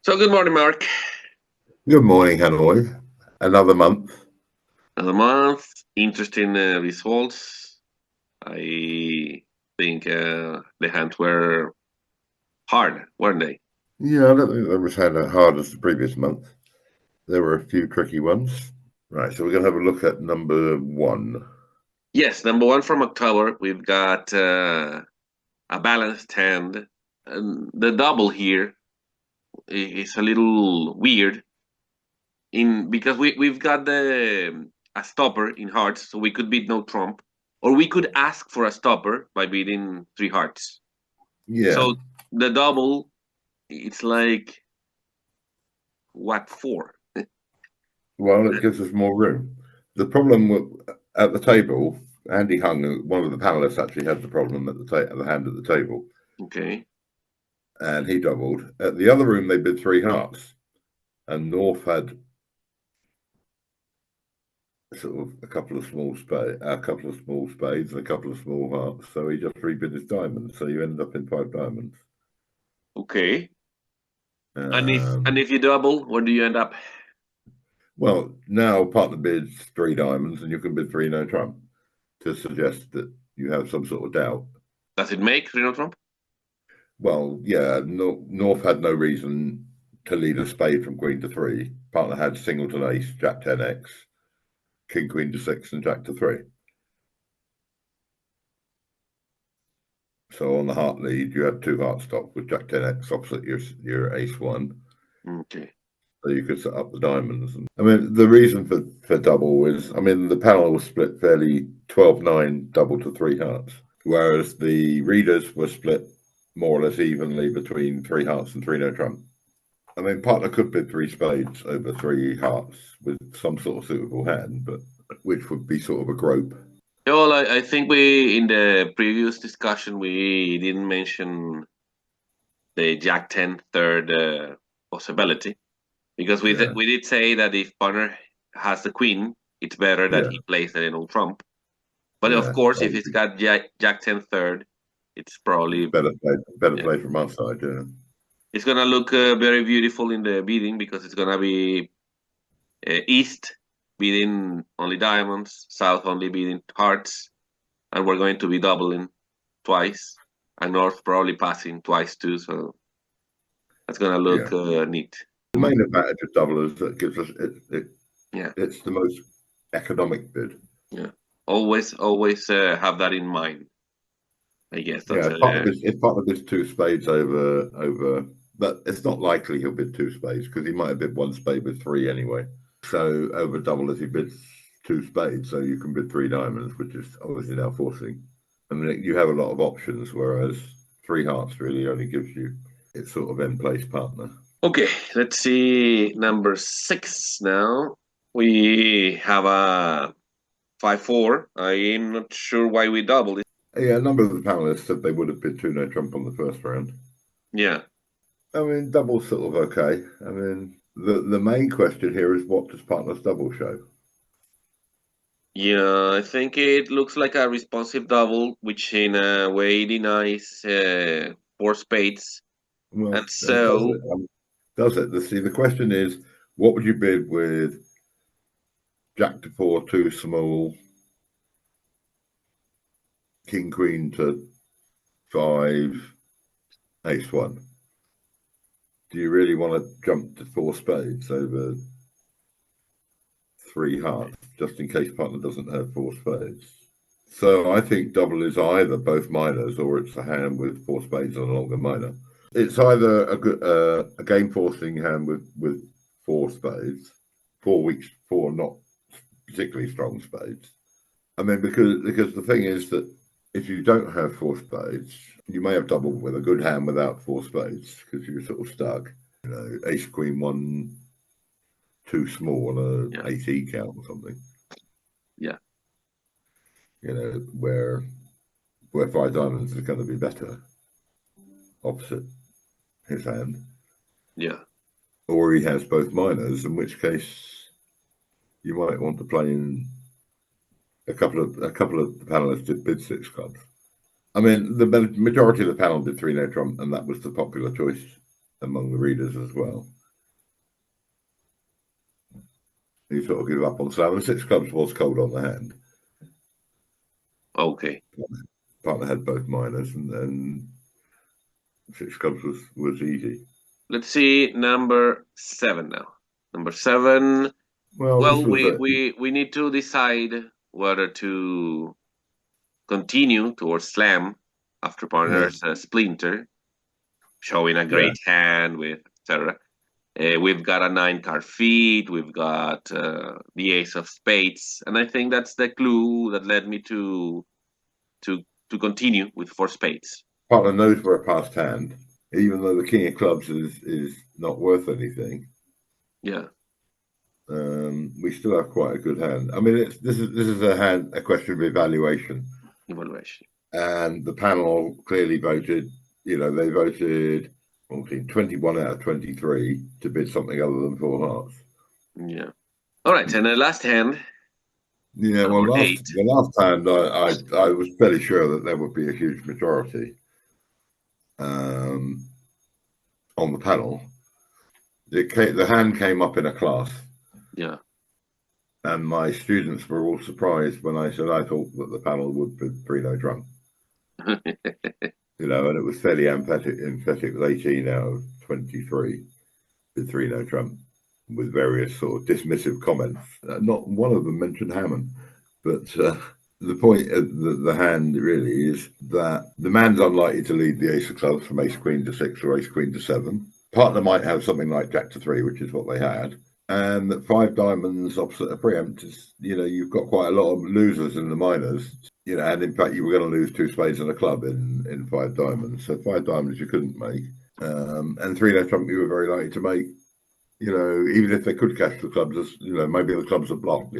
So good morning, Mark. Good morning, Hanoi. Another month. Another month, interesting results. I think the hands were hard, weren't they? Yeah, I don't think they was as hard as the previous month. There were a few tricky ones. Right, so we're going to have a look at number one. Yes, number one from October, we've got a balanced hand. And the double here is a little weird in because we've got a stopper in hearts, so we could beat no trump, or we could ask for a stopper by beating three hearts. Yeah, So the double, it's like what for? well, it gives us more room. The problem at the table, Andy Hung, one of the panelists, actually had the problem at the hand at the table, Okay. and he doubled. At the other room, they bid three hearts, and North had sort of a couple of small spades, and a couple of small hearts. So he just rebid his diamonds. So you end up in five diamonds. Okay. And Um, if you double, where do you end up? well, now partner bids three diamonds, and you can bid three no trump to suggest that you have some sort of doubt. Does it make Reno Trump? Well, yeah, North had no reason to lead a spade from queen to three. Partner had singleton ace, jack 10x, king queen to six, and jack to three. So on the heart lead, you have two heart stops with jack 10x opposite your ace one. Okay. So you could set up the diamonds. And, I mean, the reason for double is, I mean, the panel was split fairly 12-9 double to three hearts, whereas the readers were split more or less evenly between three hearts and three no trump. I mean, partner could bid three spades over three hearts with some sort of suitable hand, but which would be sort of a grope. Yeah, well, I think we in the previous discussion we didn't mention the Jack 10 third possibility because Yeah, we did say that if partner has the queen, it's better that yeah, he plays the Reno Trump. But of yeah. course, Well, if it's got Jack 10 third, it's it's probably better yeah. play from our side. Yeah, It's gonna look very beautiful in the bidding because it's gonna be east bidding only diamonds, south only bidding hearts, and we're going to be doubling twice, and north probably passing twice too. So that's gonna look yeah. neat. The main advantage of double is that it gives us Yeah, it's the most economic bid. yeah. Always have that in mind. I guess that's Yeah, if partner bids two spades over, but it's not likely he'll bid two spades because he might have bid one spade with three anyway. So over double as he bids two spades, so you can bid three diamonds, which is obviously now forcing. I mean, you have a lot of options, whereas three hearts really only gives you its sort of end place partner. okay. Let's see number 6 now. We have a 5-4. I'm not sure why we doubled it. Yeah, a number of the panelists said they would have bid two no trump on the first round. Yeah. I mean, double's sort of okay. I mean, the main question here is what does partner's double show? Yeah, I think it looks like a responsive double, which in a way denies four spades. Well, And does so, it? Does it? See, the question is, what would you bid with Jack to four, too small, King Queen to five, Ace one? Do you really want to jump to four spades over three hearts, just in case partner doesn't have four spades? So I think double is either both minors or it's a hand with four spades and a longer minor. It's either a game forcing hand with four spades, four not particularly strong spades. I mean, because the thing is that if you don't have four spades, you may have doubled with a good hand without four spades because you're sort of stuck. You know, ace queen one too small on a yeah, ace E count or something. yeah, You know, where five diamonds is going to be better opposite his hand, yeah. or he has both minors, in which case you might want to play in a couple of the panelists did bid six clubs. I mean, the majority of the panel did three no trump, and that was the popular choice among the readers as well. You sort of give up on slam. And 6 clubs was cold on the hand. Okay. Partner had both minors, and 6 clubs was easy. Let's see number 7 now. Number 7. Well, this Well, was we need to decide whether to continue towards slam after partner's splinter, showing a yeah. great hand with etc. We've got a 9-card feed. We've got the ace of spades, and I think that's the clue that led me to to continue with 4 spades. Partner knows we're a passed hand, even though the king of clubs is not worth anything. Yeah. We still have quite a good hand. I mean, this is a question of evaluation. Evaluation. And the panel clearly voted. They voted 21 out of 23 to bid something other than 4 hearts. Yeah. All right, and the last hand. Yeah, well, Number 8. the last hand, I was fairly sure that there would be a huge majority on the panel. The hand came up in a class. Yeah. And my students were all surprised when I said I thought that the panel would bid 3-no trump. And it was fairly emphatic with 18 out of 23 with 3-no trump, with various sort of dismissive comments. Not one of them mentioned Hammond, but the point of the hand really is that the man's unlikely to lead the ace of clubs from ace queen to 6 or ace queen to 7. Partner might have something like jack to 3, which is what they had. And that 5 diamonds opposite a preempt is, you've got quite a lot of losers in the minors. And in fact, you were going to lose 2 spades and a club in 5 diamonds. So 5 diamonds you couldn't make. And 3-no trump you were very likely to make. Even if they could cash the clubs, maybe the clubs are blocked.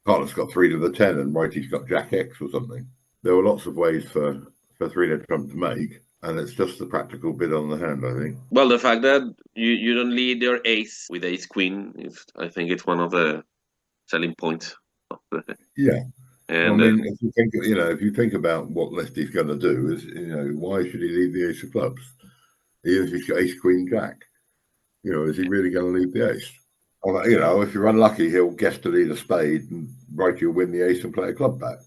Partner's got 3 to the 10 and righty's got jack X or something. There were lots of ways for 3-no trump to make. And it's just the practical bid on the hand, I think. Well, the fact that you don't lead your ace with ace queen is, I think, it's one of the selling points. Yeah. And I mean, if you think about what lefty's going to do, is why should he leave the ace of clubs? Even if he's got ace queen jack, is he really going to leave the ace? If you're unlucky, he'll guess to lead a spade and righty will win the ace and play a club back.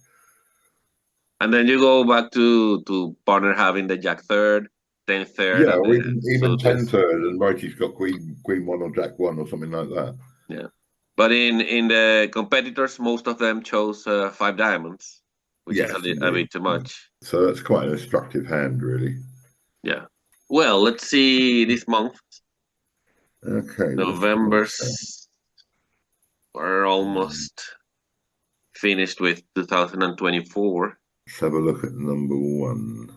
And then you go back to partner having the jack third, 10 third. Yeah, or even 10 suited. third, and righty's got queen 1 or jack 1 or something like that. Yeah, but in the competitors, most of them chose 5 diamonds, which is a bit too much. So that's quite an instructive hand, really. Yeah. Well, let's see this month. Okay. November. We're almost finished with 2024. Let's have a look at number 1.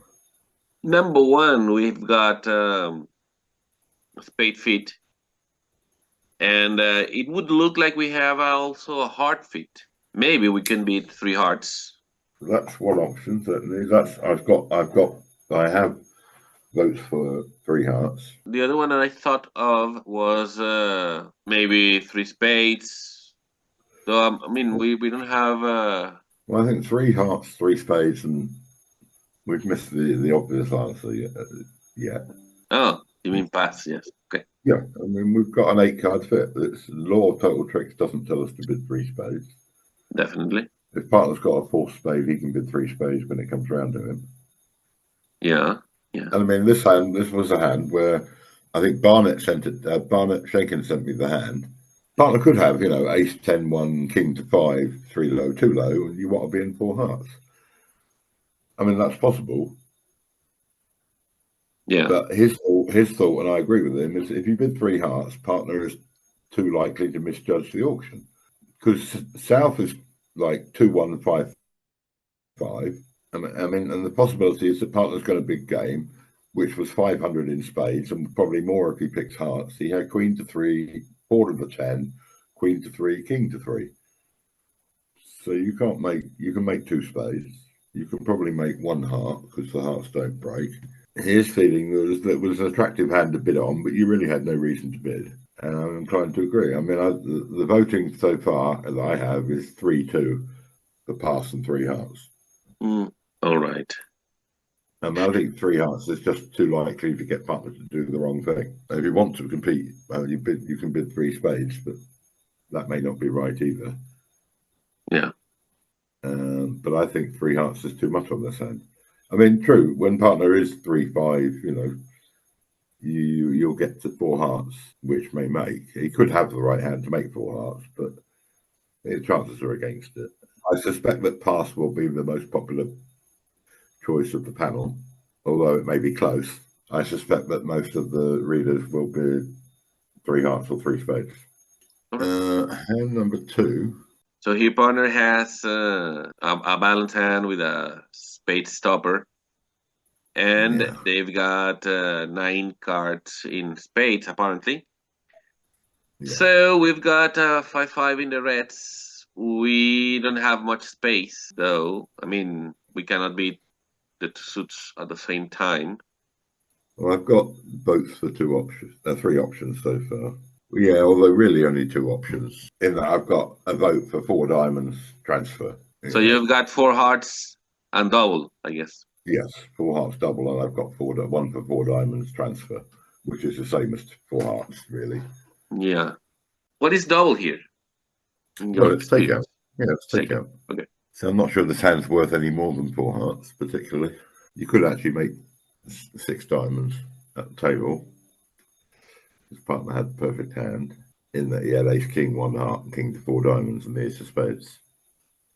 Number 1, we've got spade feet. And it would look like we have also a heart feet. Maybe we can beat 3 hearts. That's one option, certainly. I have votes for 3 hearts. The other one that I thought of was maybe 3 spades. So, I mean, we don't have... Well, I think 3 hearts, 3 spades, and we've missed the obvious answer yet. Oh, you mean pass, yes. Okay. Yeah, I mean, we've got an 8-card fit. The law of total tricks doesn't tell us to bid 3 spades. Definitely. If partner's got a 4th spade, he can bid 3 spades when it comes around to him. Yeah, yeah. And I mean, this was a hand where I think Barnett Shankin sent me the hand. Partner could have, ace 10, 1, king to 5, 3 low, 2 low, and you want to be in 4 hearts. I mean, that's possible. Yeah. But his thought, and I agree with him, is if you bid 3 hearts, partner is too likely to misjudge the auction. Because South is like 2, 1, 5, 5. I mean, and the possibility is that partner's got a big game, which was 500 in spades, and probably more if he picks hearts. He had queen to 3, 4 to the 10, queen to 3, king to 3. So you can make 2 spades. You can probably make 1 heart because the hearts don't break. His feeling was that it was an attractive hand to bid on, but you really had no reason to bid. And I'm inclined to agree. I mean, the voting so far that I have is 3-2 for pass and 3 hearts. All right. I think 3 hearts is just too likely to get partner to do the wrong thing. If you want to compete, you can bid 3 spades, but that may not be right either. Yeah. But I think 3 hearts is too much on this hand. I mean, true, when partner is 3-5, you'll get to 4 hearts, which may make. He could have the right hand to make 4 hearts, but the chances are against it. I suspect that pass will be the most popular choice of the panel, although it may be close. I suspect that most of the readers will be 3 hearts or 3 spades. Hand number 2. So here partner has a balanced hand with a spade stopper. And Yeah. they've got 9 cards in spades, apparently. Yeah. So we've got 5-5 in the reds. We don't have much space, though. I mean, we cannot beat the two suits at the same time. Well, I've got votes for 3 options so far. Yeah, although really only 2 options. In that I've got a vote for 4 diamonds transfer. So you've got 4 hearts and double, I guess. Yes, 4 hearts double, and I've got 1 for 4 diamonds transfer, which is the same as 4 hearts, really. Yeah. What is double here? Well, it's takeout. Yeah, it's takeout. Okay. So I'm not sure this hand's worth any more than 4 hearts, particularly. You could actually make 6 diamonds at the table. His partner had the perfect hand, in that he had ace king 1 heart and king to 4 diamonds and the ace of spades.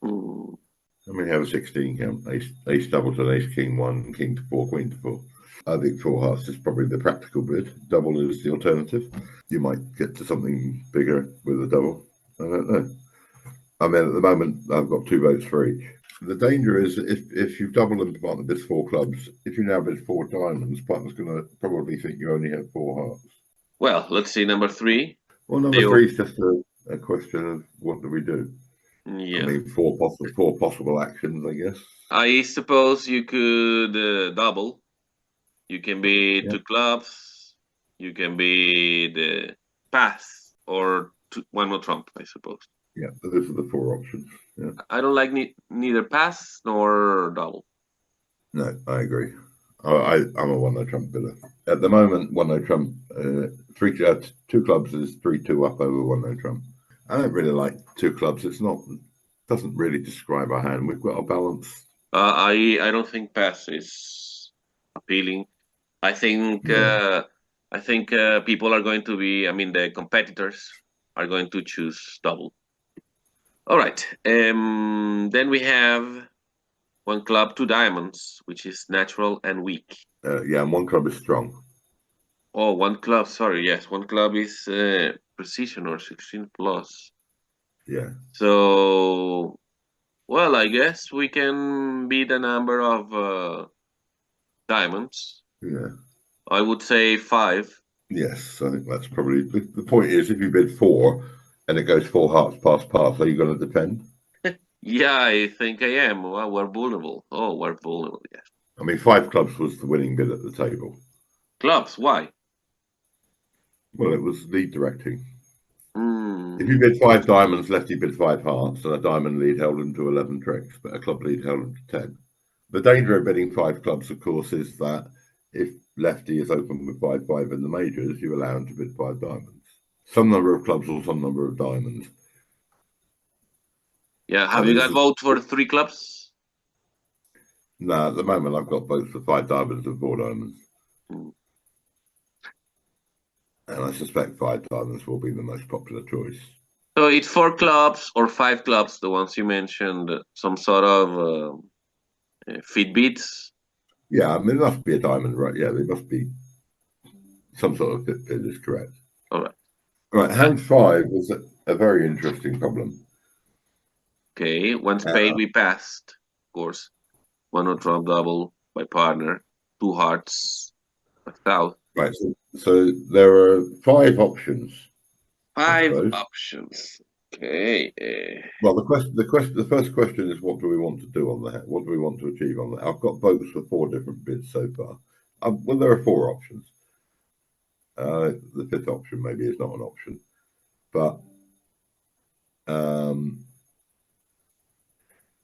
Mm. And we have a 16 count, ace double to ace king 1, king to 4, queen to 4. I think 4 hearts is probably the practical bid. Double is the alternative. You might get to something bigger with a double. I don't know. I mean, at the moment, I've got 2 votes for each. The danger is if you double and partner bids 4 clubs, if you now bid 4 diamonds, partner's going to probably think you only have 4 hearts. Well, let's see number 3. Well, number 3 is just a question of what do we do? Yeah. I mean, 4 possible actions, I guess. I suppose you could double. You can be 2 clubs. You can be the pass or 1 more trump, I suppose. Yeah, those are the 4 options. Yeah. I don't like neither pass nor double. No, I agree. I'm a 1-no trump bidder. At the moment, 1-no trump, 2 clubs is 3-2 up over 1-no trump. I don't really like 2 clubs. Doesn't really describe our hand. We've got a balance. I don't think pass is appealing. I think people are going to be. I mean, the competitors are going to choose double. All right. Then we have 1 club, 2 diamonds, which is natural and weak. And 1 club is strong. Oh, 1 club. Sorry, yes, 1 club is precision or 16 plus. Yeah. So, well, I guess we can beat a number of diamonds. Yeah. I would say 5. Yes, I think that's probably the point. Is if you bid 4 and it goes 4 hearts past pass, are you going to defend? Yeah, I think I am. Well, we're vulnerable. Oh, we're vulnerable. Yes. I mean, 5 clubs was the winning bid at the table. Clubs? Why? Well, it was lead directing. Mm. If you bid 5 diamonds, lefty bid 5 hearts, and a diamond lead held him to 11 tricks, but a club lead held him to 10. The danger of bidding 5 clubs, of course, is that if lefty is open with 5-5 in the majors, you allow him to bid 5 diamonds. Some number of clubs or some number of diamonds. Yeah, have you got vote for 3 clubs? No, at the moment I've got votes for 5 diamonds and 4 diamonds. Mm. And I suspect 5 diamonds will be the most popular choice. So it's 4 clubs or 5 clubs, the ones you mentioned, some sort of fit beats? Yeah, I mean, it must be a diamond, right? Yeah, there must be some sort of fit bid is correct. All right. Right, hand 5 was a very interesting problem. Okay, 1 spade we passed, of course. 1 trump double by partner, 2 hearts, south. Right, so there are 5 options. 5 options. Okay. Well, the first question is, what do we want to do on that? What do we want to achieve on that? I've got votes for 4 different bids so far. Well, there are 4 options. The 5th option maybe is not an option, but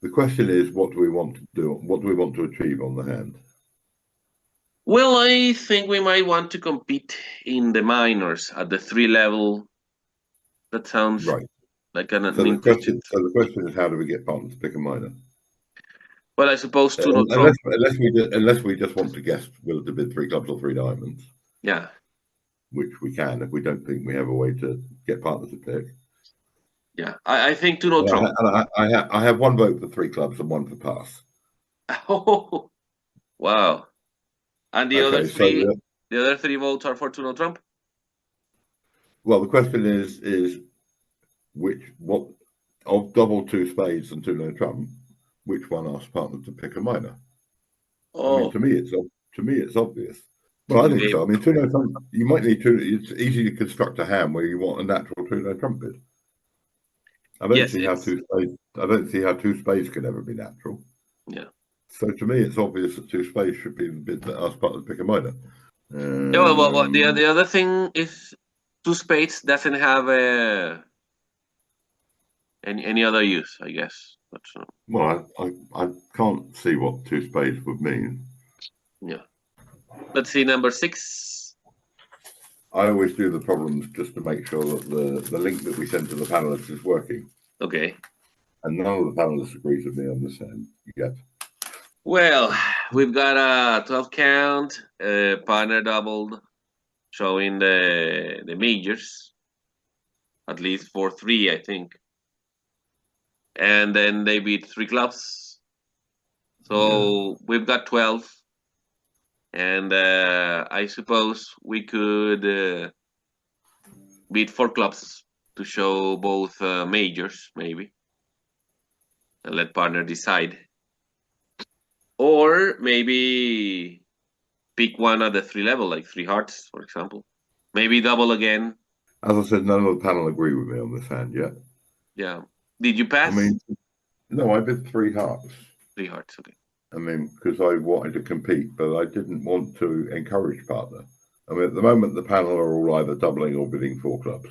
the question is, what do we want to do? What do we want to achieve on the hand? Well, I think we might want to compete in the minors at the 3 level. That sounds like an So the implicit. question is, how do we get partners to pick a minor? Well, I suppose two no trump. Unless we just want to guess whether to bid three clubs or three diamonds, Yeah, which we can if we don't think we have a way to get partners to pick. yeah. I think two no trump. I have one vote for three clubs and one for pass. Oh, wow. And Okay, so the other three votes are for two no trump. well, the question is what of double two spades and two no trump, which one asks partner to pick a minor? I mean, Oh, to me it's obvious. Well, I think okay. so. I mean, two no trump. You might need two. It's easy to construct a hand where you want a natural two no trump bid. I don't Yes, see how it's two spades. I don't see how two spades can ever be natural. yeah. So to me, it's obvious that two spades should be the bid that asks partner to pick a minor. Yeah, well, Um, the other thing is two spades doesn't have any other use, I guess. But well, I can't see what two spades would mean. yeah. Let's see number 6. I always do the problems just to make sure that the link that we send to the panelists is working. Okay. And none of the panelists agree with me on this hand yet. Well, we've got a 12 count, partner doubled, showing the majors, at least for 3, I think. And then they beat 3 clubs. So we've got 12. And I suppose we could beat 4 clubs to show both majors, maybe, and let partner decide. Or maybe pick one at the 3 level, like 3 hearts, for example. Maybe double again. As I said, none of the panel agree with me on this hand yet. Yeah. Did you I pass? mean, no, I did three hearts. 3 hearts, okay. I mean, because I wanted to compete, but I didn't want to encourage partner. I mean, at the moment, the panel are all either doubling or bidding 4 clubs.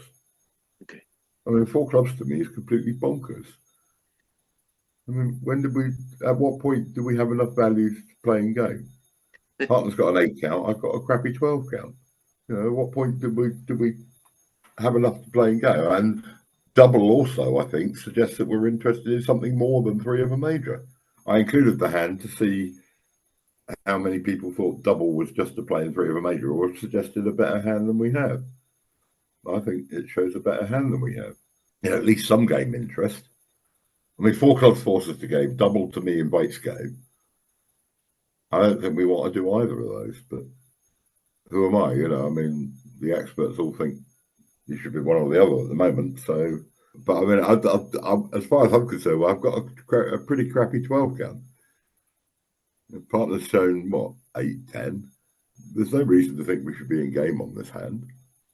Okay. I mean, 4 clubs to me is completely bonkers. I mean, at what point do we have enough value to play in game? Partner's got an 8 count, I've got a crappy 12 count. You know, at what point do we have enough to play in game? And double also, I think, suggests that we're interested in something more than 3 of a major. I included the hand to see how many people thought double was just to play in 3 of a major, or suggested a better hand than we have. I think it shows a better hand than we have. You know, at least some game interest. I mean, 4 clubs forces to game. Double to me invites game. I don't think we want to do either of those, but who am I? You know, I mean, the experts all think you should be one or the other at the moment. So, but I mean, as far as I'm concerned, I've got a pretty crappy 12 count. The partner's shown what 8, 10. There's no reason to think we should be in game on this hand.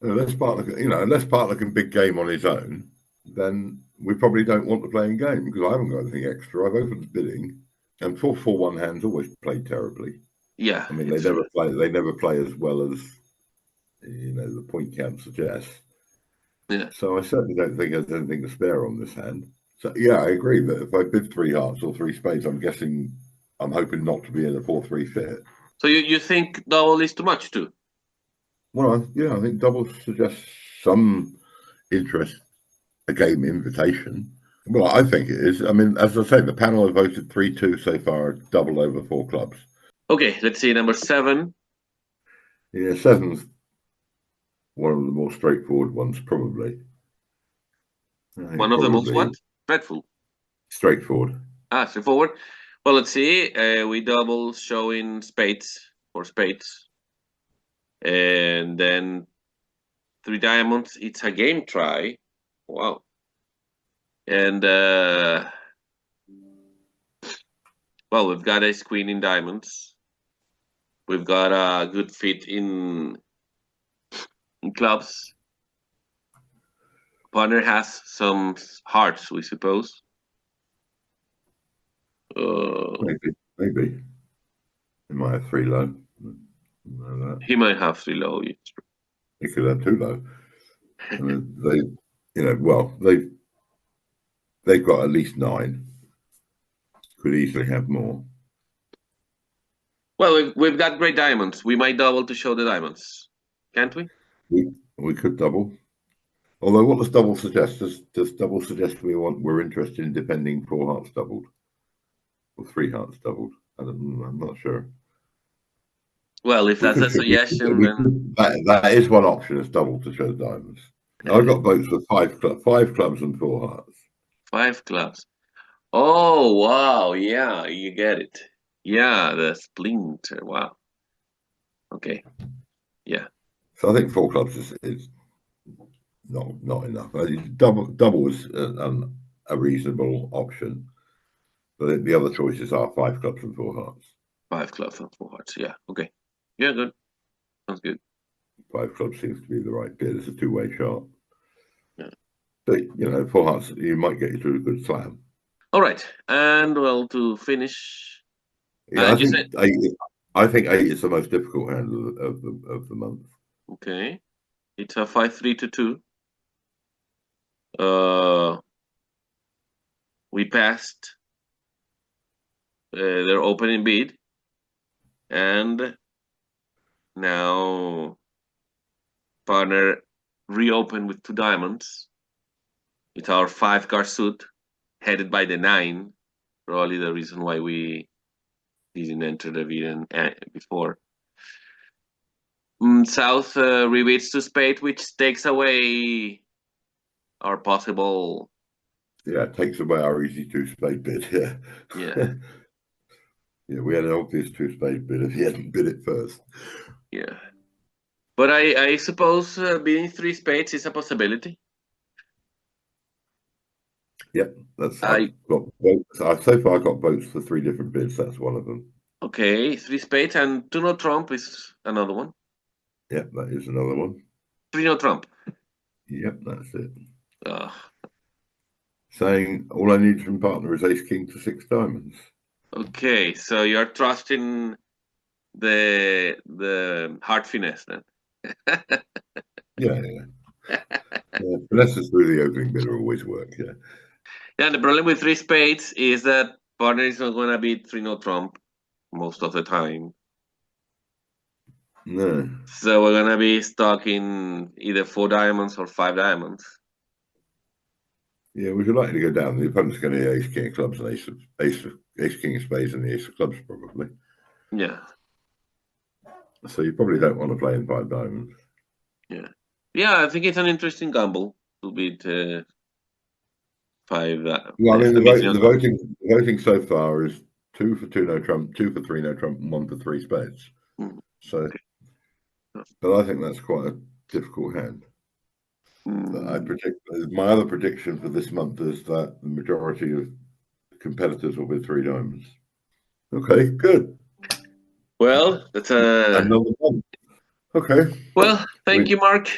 Unless partner can big game on his own, then we probably don't want to play in game because I haven't got anything extra. I've opened bidding, and 4-4-1 hands always play terribly. Yeah. I mean, they never play. They never play as well as the point count suggests. Yeah. So I certainly don't think there's anything to spare on this hand. So yeah, I agree that if I bid 3 hearts or 3 spades, I'm hoping not to be in a 4-3 fit. So you think double is too much too? Well, yeah, I think double suggests some interest, a game invitation. Well, I think it is. I mean, as I say, the panel have voted 3-2 so far, double over 4 clubs. Okay, let's see number 7. Yeah, 7's one of the more straightforward ones, probably. One of the most what? Dreadful. Straightforward. Straightforward. Well, let's see. We double showing spades for spades. And then 3 diamonds. It's a game try. Wow. And well, we've got ace queen in diamonds. We've got a good fit in clubs. Partner has some hearts, we suppose. Maybe. He might have 3 low. He might have 3 low. Yes. He could have 2 low. I mean, they've got at least 9. Could easily have more. Well, we've got great diamonds. We might double to show the diamonds, can't we? We could double. Although, what does double suggest? Does double suggest we're interested in defending 4 hearts doubled or 3 hearts doubled? I'm not sure. Well, if We that's could, a suggestion, then that is one option, is double to show diamonds. I've got votes for 5 clubs and 4 hearts. 5 clubs. Oh, wow. Yeah, you get it. Yeah, the splinter. Wow. Okay. Yeah. So I think 4 clubs is not enough. Double is a reasonable option, but the other choices are 5 clubs and 4 hearts. 5 clubs and 4 hearts. Yeah. Okay. Yeah, good. Sounds good. 5 clubs seems to be the right bid. It's a two-way shot. Yeah. But, 4 hearts, you might get you through a good slam. All right. And, well, to finish, Yeah, you said, I think 8 is the most difficult hand of the month. okay. It's a 5-3-2. We passed their opening bid, and now partner reopened with 2 diamonds. It's our 5-card suit, headed by the 9. Probably the reason why we didn't enter the bid before. South rebates to spade, which takes away our possible. Yeah, it takes away our easy 2-spade bid. Yeah. Yeah. Yeah, we had an obvious 2-spade bid if he hadn't bid it first. Yeah. But I suppose bidding 3 spades is a possibility. Yep, I've got votes. So far, I got votes for 3 different bids. That's one of them. Okay, 3 spades and 2 no trump is another one. Yep, that is another one. 3 no trump. Yep, that's it. Uh, Saying all I need from partner is ace king to 6 diamonds. okay, so you're trusting the hard finesse then. Yeah. Finesses through the opening bid will always work. Yeah. Yeah, the problem with 3 spades is that partner is not going to beat 3 no trump most of the time. No. So we're going to be stuck in either 4 diamonds or 5 diamonds. Yeah, we could likely go down. The opponent's going to be ace king of clubs and ace king of spades and the ace of clubs probably. Yeah. So you probably don't want to play in 5 diamonds. Yeah. Yeah, I think it's an interesting gamble to beat 5. Well, I mean, the voting so far is 2 for 2 no trump, 2 for 3 no trump, and 1 for 3 spades. So, okay. But I think that's quite a difficult hand. I predict. My other prediction for this month is that the majority of competitors will bid 3 diamonds. Okay, good. Well, that's another month. Okay. Well, thank you, Mark.